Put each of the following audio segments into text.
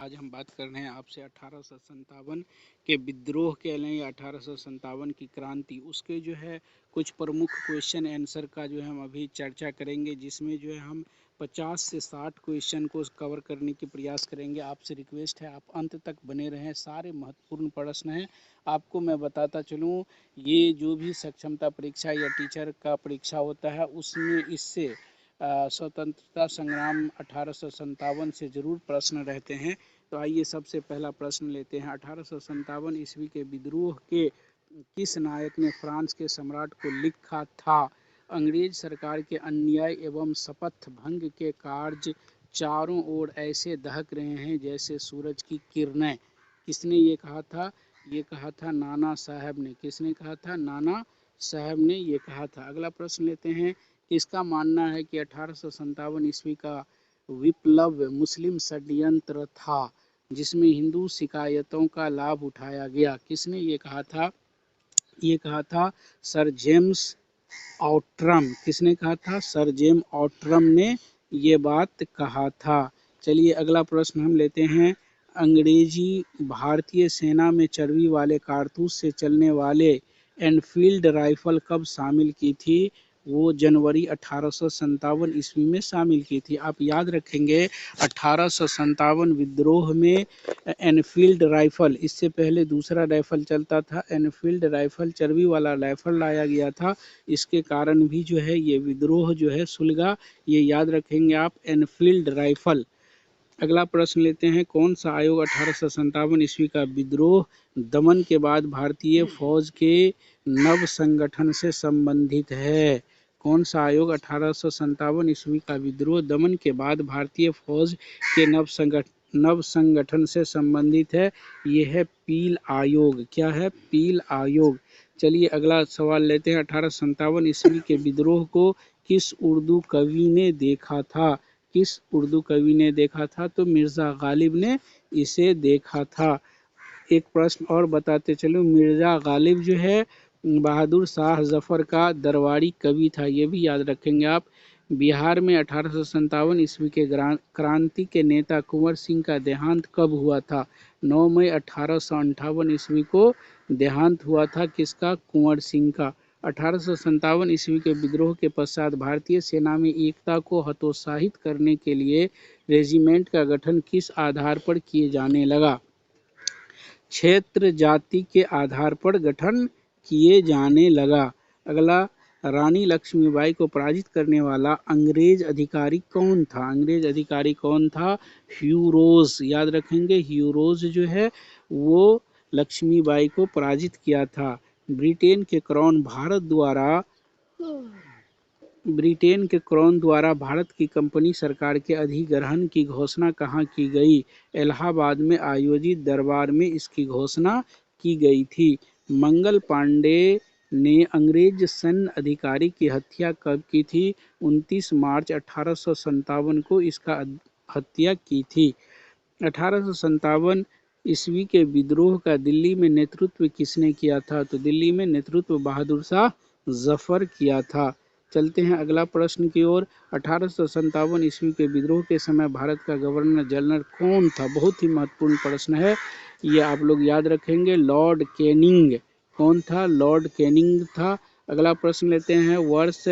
आज हम बात कर रहे हैं आपसे 1857 के विद्रोह के लिए 1857 की क्रांति उसके जो है कुछ प्रमुख क्वेश्चन आंसर का जो है हम अभी चर्चा करेंगे, जिसमें जो है हम 50 से 60 क्वेश्चन को कवर करने की प्रयास करेंगे। आपसे रिक्वेस्ट है आप अंत तक बने रहें, सारे महत्वपूर्ण प्रश्न हैं। आपको मैं बताता चलूँ, ये जो भी सक्षमता परीक्षा या टीचर का परीक्षा होता है उसमें इससे स्वतंत्रता संग्राम 1857 से ज़रूर प्रश्न रहते हैं। तो आइए सबसे पहला प्रश्न लेते हैं। 1857 ईस्वी के विद्रोह के किस नायक ने फ्रांस के सम्राट को लिखा था? अंग्रेज सरकार के अन्याय एवं शपथ भंग के कार्य चारों ओर ऐसे दहक रहे हैं जैसे सूरज की किरणें। किसने ये कहा था? ये कहा था नाना साहब ने। किसने कहा था? नाना साहब ने ये कहा था। अगला प्रश्न लेते हैं। किसका मानना है कि 1857 ईस्वी का विप्लव मुस्लिम षड्यंत्र था जिसमें हिंदू शिकायतों का लाभ उठाया गया? किसने ये कहा था? ये कहा था सर जेम्स आउट्रम। किसने कहा था? सर जेम्स आउट्रम ने ये बात कहा था। चलिए अगला प्रश्न हम लेते हैं। अंग्रेजी भारतीय सेना में चर्बी वाले कारतूस से चलने वाले एनफील्ड राइफल कब शामिल की थी? वो जनवरी 1857 ईस्वी में शामिल की थी। आप याद रखेंगे 1857 विद्रोह में एनफील्ड राइफल, इससे पहले दूसरा राइफल चलता था, एनफील्ड राइफल चर्बी वाला राइफल लाया गया था। इसके कारण भी जो है ये विद्रोह जो है सुलगा। ये याद रखेंगे आप, एनफील्ड राइफल। अगला प्रश्न लेते हैं। कौन सा आयोग 1857 ईस्वी का विद्रोह दमन के बाद भारतीय फौज के नव संगठन से संबंधित है? कौन सा आयोग 1857 ईस्वी का विद्रोह दमन के बाद भारतीय फौज के नव संगठन से संबंधित है? ये है पील आयोग। क्या है? पील आयोग। चलिए अगला सवाल लेते हैं। 1857 ईस्वी के विद्रोह को किस उर्दू कवि ने देखा था? किस उर्दू कवि ने देखा था? तो मिर्ज़ा गालिब ने इसे देखा था। एक प्रश्न और बताते चलो, मिर्ज़ा गालिब जो है बहादुर शाह जफर का दरबारी कवि था, ये भी याद रखेंगे आप। बिहार में 1857 ईस्वी के क्रांति के नेता कुंवर सिंह का देहांत कब हुआ था? 9 मई 1858 ईस्वी को देहांत हुआ था। किसका? कुंवर सिंह का। 1857 ईस्वी के विद्रोह के पश्चात भारतीय सेना में एकता को हतोत्साहित करने के लिए रेजिमेंट का गठन किस आधार पर किए जाने लगा? क्षेत्र जाति के आधार पर गठन किए जाने लगा। अगला, रानी लक्ष्मीबाई को पराजित करने वाला अंग्रेज अधिकारी कौन था? अंग्रेज अधिकारी कौन था? ह्यू रोज। याद रखेंगे, ह्यू रोज जो है वो लक्ष्मीबाई को पराजित किया था। ब्रिटेन के क्राउन द्वारा भारत की कंपनी सरकार के अधिग्रहण की घोषणा कहाँ की गई? इलाहाबाद में आयोजित दरबार में इसकी घोषणा की गई थी। मंगल पांडे ने अंग्रेज सैन्य अधिकारी की हत्या कब की थी? 29 मार्च 1857 को इसका हत्या की थी। 1857 ईस्वी के विद्रोह का दिल्ली में नेतृत्व किसने किया था? तो दिल्ली में नेतृत्व बहादुर शाह जफर किया था। चलते हैं अगला प्रश्न की ओर। 1857 ईस्वी के विद्रोह के समय भारत का गवर्नर जनरल कौन था? बहुत ही महत्वपूर्ण प्रश्न है, ये आप लोग याद रखेंगे। Lord Canning. कौन था? लॉर्ड कैनिंग था। अगला प्रश्न लेते हैं। वर्ष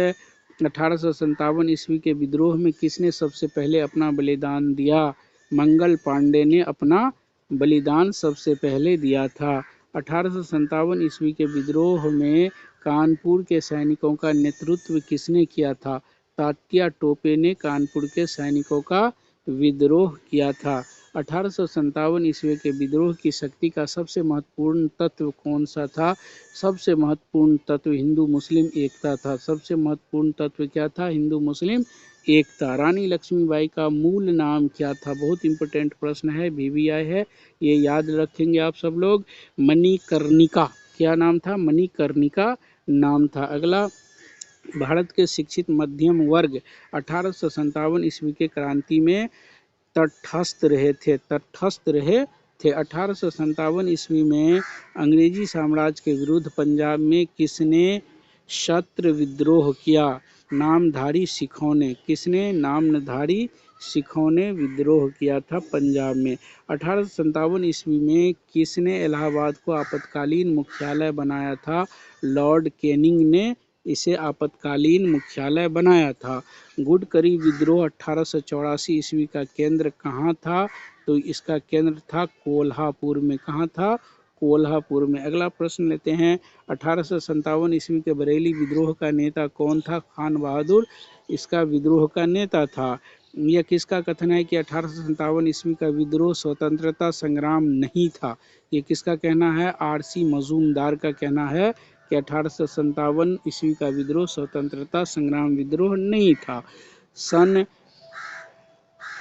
1857 ईस्वी के विद्रोह में किसने सबसे पहले अपना बलिदान दिया? मंगल पांडे ने अपना बलिदान सबसे पहले दिया था। 1857 ईस्वी के विद्रोह में कानपुर के सैनिकों का नेतृत्व किसने किया था? तात्या टोपे ने कानपुर के सैनिकों का विद्रोह किया था। 1857 ईस्वी के विद्रोह की शक्ति का सबसे महत्वपूर्ण तत्व कौन सा था? सबसे महत्वपूर्ण तत्व हिंदू मुस्लिम एकता था। सबसे महत्वपूर्ण तत्व क्या था? हिंदू मुस्लिम एकता। रानी लक्ष्मीबाई का मूल नाम क्या था? बहुत इंपॉर्टेंट प्रश्न है, VVI है, ये याद रखेंगे आप सब लोग। मणिकर्णिका। क्या नाम था? मणिकर्णिका नाम था। अगला, भारत के शिक्षित मध्यम वर्ग 1857 ईस्वी के क्रांति में तटस्थ रहे थे। 1857 ईस्वी में अंग्रेजी साम्राज्य के विरुद्ध पंजाब में किसने शस्त्र विद्रोह किया? नामधारी सिखों ने। किसने? नामधारी सिखों ने विद्रोह किया था पंजाब में। 1857 ईस्वी में किसने इलाहाबाद को आपातकालीन मुख्यालय बनाया था? लॉर्ड कैनिंग ने इसे आपातकालीन मुख्यालय बनाया था। गुडकरी विद्रोह 1884 ईस्वी का केंद्र कहाँ था? तो इसका केंद्र था कोल्हापुर में। कहाँ था? कोल्हापुर में। अगला प्रश्न लेते हैं, 1857 ईस्वी के बरेली विद्रोह का नेता कौन था? खान बहादुर इसका विद्रोह का नेता था। यह किसका कथन है कि 1857 ईस्वी का विद्रोह स्वतंत्रता संग्राम नहीं था? ये किसका कहना है? आर.सी. मजूमदार का कहना है कि 1857 ईस्वी का विद्रोह स्वतंत्रता संग्राम विद्रोह नहीं था। सन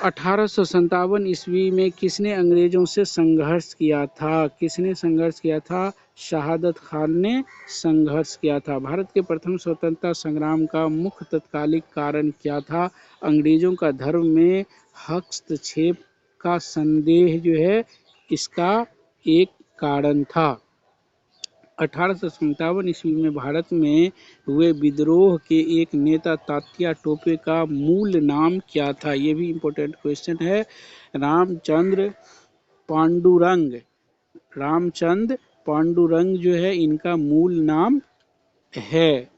1857 ईस्वी में किसने अंग्रेजों से संघर्ष किया था? किसने संघर्ष किया था? शहादत खान ने संघर्ष किया था। भारत के प्रथम स्वतंत्रता संग्राम का मुख्य तत्कालिक कारण क्या था? अंग्रेजों का धर्म में हस्तक्षेप का संदेह जो है इसका एक कारण था। 1857 ईस्वी में भारत में हुए विद्रोह के एक नेता तात्या टोपे का मूल नाम क्या था? ये भी इम्पोर्टेंट क्वेश्चन है। रामचंद्र पांडुरंग। रामचंद्र पांडुरंग जो है इनका मूल नाम है।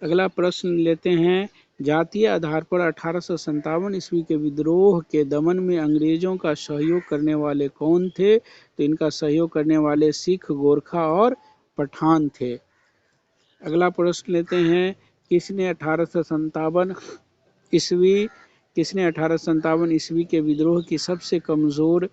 अगला प्रश्न लेते हैं, जातीय आधार पर 1857 ईस्वी के विद्रोह के दमन में अंग्रेजों का सहयोग करने वाले कौन थे? तो इनका सहयोग करने वाले सिख, गोरखा और पठान थे। अगला प्रश्न लेते हैं, किसने 1857 ईस्वी के विद्रोह की सबसे कमजोर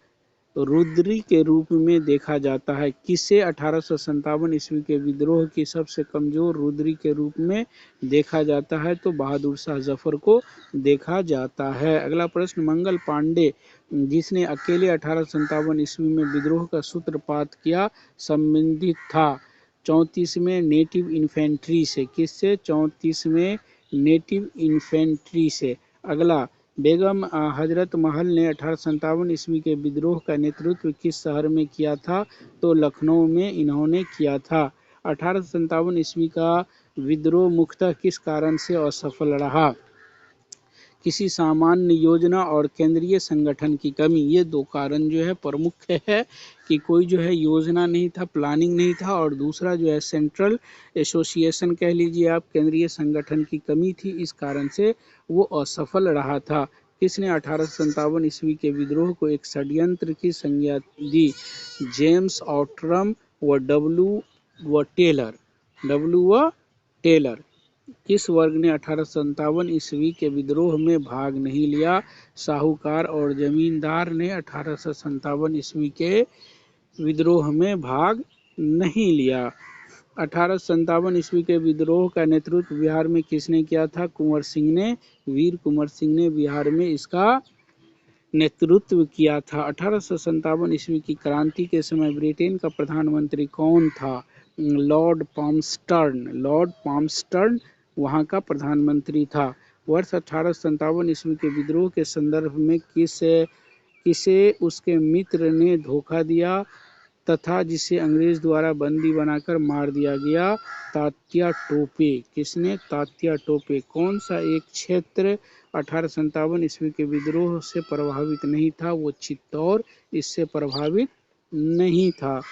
रुद्री के रूप में देखा जाता है? किसे 1857 ईस्वी के विद्रोह की सबसे कमजोर रुद्री के रूप में देखा जाता है? तो बहादुर शाह जफर को देखा जाता है। अगला प्रश्न, मंगल पांडे जिसने अकेले 1857 ईस्वी में विद्रोह का सूत्रपात किया संबंधित था 34वें नेटिव इन्फेंट्री से? किससे? 34वें नेटिव इन्फेंट्री से। अगला, बेगम हजरत महल ने 1857 ईस्वी के विद्रोह का नेतृत्व किस शहर में किया था? तो लखनऊ में इन्होंने किया था। 1857 ईस्वी का विद्रोह मुख्यतः किस कारण से असफल रहा? किसी सामान्य योजना और केंद्रीय संगठन की कमी। ये दो कारण जो है प्रमुख है कि कोई जो है योजना नहीं था, प्लानिंग नहीं था, और दूसरा जो है सेंट्रल एसोसिएशन कह लीजिए आप, केंद्रीय संगठन की कमी थी, इस कारण से वो असफल रहा था। किसने 1857 ईस्वी के विद्रोह को एक षड्यंत्र की संज्ञा दी? जेम्स ऑट्रम व डब्ल्यू टेलर। किस वर्ग ने 1857 ईस्वी के विद्रोह में भाग नहीं लिया? साहूकार और जमींदार ने 1857 ईस्वी के विद्रोह में भाग नहीं लिया। 1857 ईस्वी के विद्रोह का नेतृत्व बिहार में किसने किया था? कुंवर सिंह ने, वीर कुंवर सिंह ने बिहार में इसका नेतृत्व किया था। 1857 ईस्वी की क्रांति के समय ब्रिटेन का प्रधानमंत्री कौन था? लॉर्ड पामस्टर्न वहाँ का प्रधानमंत्री था। वर्ष 1857 ईस्वी के विद्रोह के संदर्भ में किसे उसके मित्र ने धोखा दिया तथा जिसे अंग्रेज द्वारा बंदी बनाकर मार दिया गया? तात्या टोपे। किसने? तात्या टोपे। कौन सा एक क्षेत्र 1857 ईस्वी के विद्रोह से प्रभावित नहीं था? वो चित्तौर इससे प्रभावित नहीं था।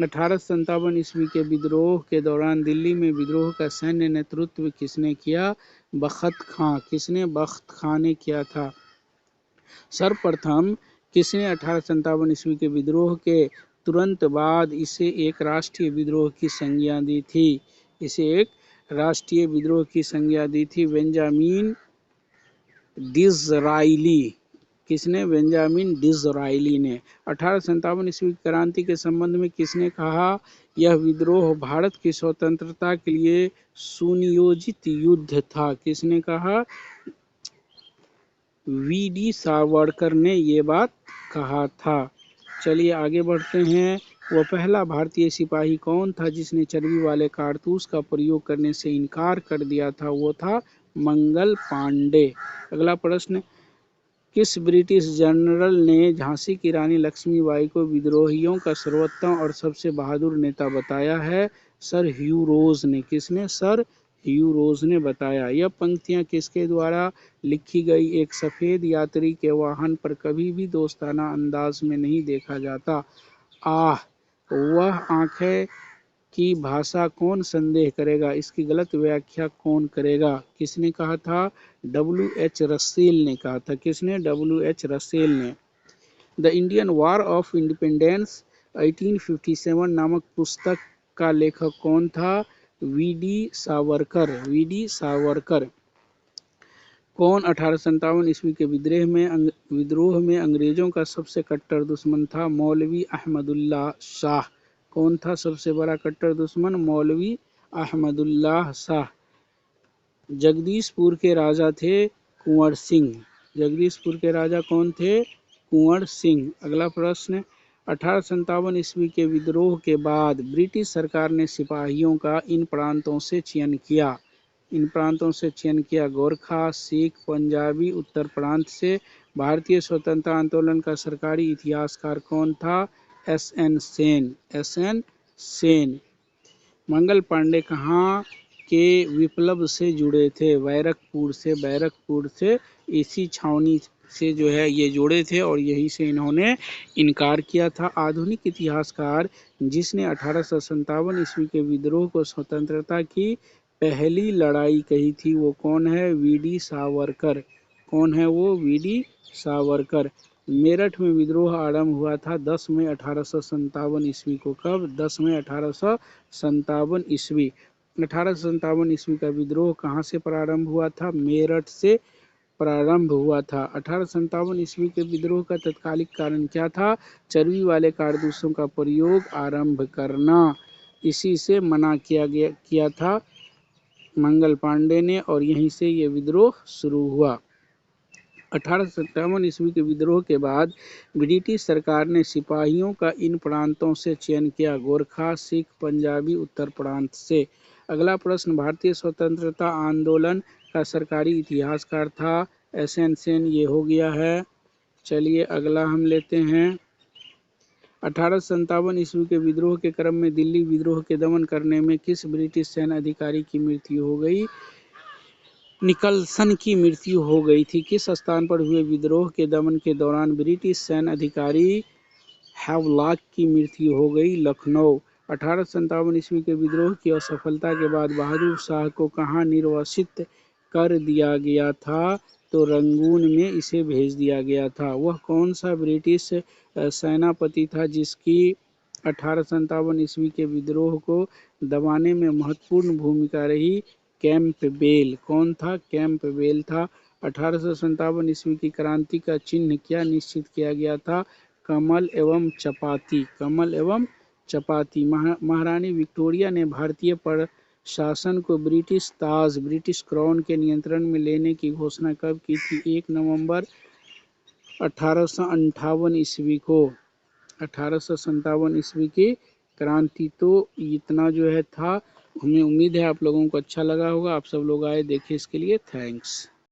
1857 ईस्वी के विद्रोह के दौरान दिल्ली में विद्रोह का सैन्य नेतृत्व किसने किया? बख्त खां। किसने? बख्त खां ने किया था। सर्वप्रथम किसने 1857 ईस्वी के विद्रोह के तुरंत बाद इसे एक राष्ट्रीय विद्रोह की संज्ञा दी थी? इसे एक राष्ट्रीय विद्रोह की संज्ञा दी थी बेंजामिन डिज़राइली। किसने? बेंजामिन डिज़राइली ने। 1857 ईस्वी की क्रांति के संबंध में किसने कहा? यह विद्रोह भारत की स्वतंत्रता के लिए सुनियोजित युद्ध था। किसने कहा? वी.डी. सावरकर ने ये बात कहा था। चलिए आगे बढ़ते हैं। वह पहला भारतीय सिपाही कौन था जिसने चर्बी वाले कारतूस का प्रयोग करने से इनकार कर दिया था? वो था मंगल पांडे। अगला प्रश्न, किस ब्रिटिश जनरल ने झांसी की रानी लक्ष्मीबाई को विद्रोहियों का सर्वोत्तम और सबसे बहादुर नेता बताया है? सर ह्यू रोज ने। किसने? सर यूरोज ने बताया। यह पंक्तियां किसके द्वारा लिखी गई? एक सफेद यात्री के वाहन पर कभी भी दोस्ताना अंदाज में नहीं देखा जाता। आह, वह आंखें की भाषा कौन संदेह करेगा? इसकी गलत व्याख्या कौन करेगा? किसने कहा था? W.H. रसेल ने कहा था। किसने? W.H. रसेल ने। The Indian war of independence 1857 नामक पुस्तक का लेखक कौन था? वी.डी. सावरकर। वी.डी. सावरकर। कौन 1857 ईस्वी के विद्रोह में अंग्रेजों का सबसे कट्टर दुश्मन था? मौलवी अहमदुल्लाह शाह। कौन था सबसे बड़ा कट्टर दुश्मन? मौलवी अहमदुल्लाह शाह। जगदीशपुर के राजा थे कुंवर सिंह। जगदीशपुर के राजा कौन थे? कुंवर सिंह। अगला प्रश्न, 1857 ईस्वी के विद्रोह के बाद ब्रिटिश सरकार ने सिपाहियों का इन प्रांतों से चयन किया। इन प्रांतों से चयन किया। गोरखा, सिख, पंजाबी, उत्तर प्रांत से। भारतीय स्वतंत्रता आंदोलन का सरकारी इतिहासकार कौन था? S.N. सेन। S.N. सेन। मंगल पांडे कहाँ के विप्लव से जुड़े थे? बैरकपुर से। बैरकपुर से। इसी छावनी से जो है ये जुड़े थे और यहीं से इन्होंने इनकार किया था। आधुनिक इतिहासकार जिसने 1857 ईस्वी के विद्रोह को स्वतंत्रता की पहली लड़ाई कही थी वो कौन है? वी.डी. सावरकर। कौन है वो? वी.डी. सावरकर। मेरठ में विद्रोह आरंभ हुआ था 10 मई 1857 ईस्वी को। कब? 10 मई 1857 ईस्वी। 1857 ईस्वी का विद्रोह कहाँ से प्रारंभ हुआ था? मेरठ से प्रारंभ हुआ था। 1857 ईस्वी के विद्रोह का तत्कालिक कारण क्या था? चर्बी वाले कारतूसों का प्रयोग आरंभ करना। इसी से मना किया था मंगल पांडे ने और यहीं से ये विद्रोह शुरू हुआ। 1857 ईस्वी के विद्रोह के बाद ब्रिटिश सरकार ने सिपाहियों का इन प्रांतों से चयन किया। गोरखा, सिख, पंजाबी, उत्तर प्रांत से। अगला प्रश्न, भारतीय स्वतंत्रता आंदोलन का सरकारी इतिहासकार था? S.N. सेन। ये हो गया है। चलिए अगला हम लेते हैं। 1857 ईस्वी के विद्रोह के क्रम में दिल्ली विद्रोह के दमन करने में किस ब्रिटिश सैन्य अधिकारी की मृत्यु हो गई? निकलसन की मृत्यु हो गई थी। किस स्थान पर हुए विद्रोह के दमन के दौरान ब्रिटिश सैन्य अधिकारी हैवलॉक की मृत्यु हो गई? लखनऊ। 1857 ईस्वी के विद्रोह की असफलता के बाद बहादुर शाह को कहाँ निर्वासित कर दिया गया था? तो रंगून में इसे भेज दिया गया था। वह कौन सा ब्रिटिश सेनापति था जिसकी 1857 ईस्वी के विद्रोह को दबाने में महत्वपूर्ण भूमिका रही? कैंपबेल। कौन था? कैंपबेल था। 1857 ईस्वी की क्रांति का चिन्ह क्या निश्चित किया गया था? कमल एवं चपाती। कमल एवं चपाती। महारानी विक्टोरिया ने भारतीय प्रशासन को ब्रिटिश ताज, ब्रिटिश क्राउन के नियंत्रण में लेने की घोषणा कब की थी? 1 नवंबर 1858 ईस्वी को। 1857 ईस्वी की क्रांति। तो इतना जो है था। हमें उम्मीद है आप लोगों को अच्छा लगा होगा। आप सब लोग आए देखे इसके लिए थैंक्स।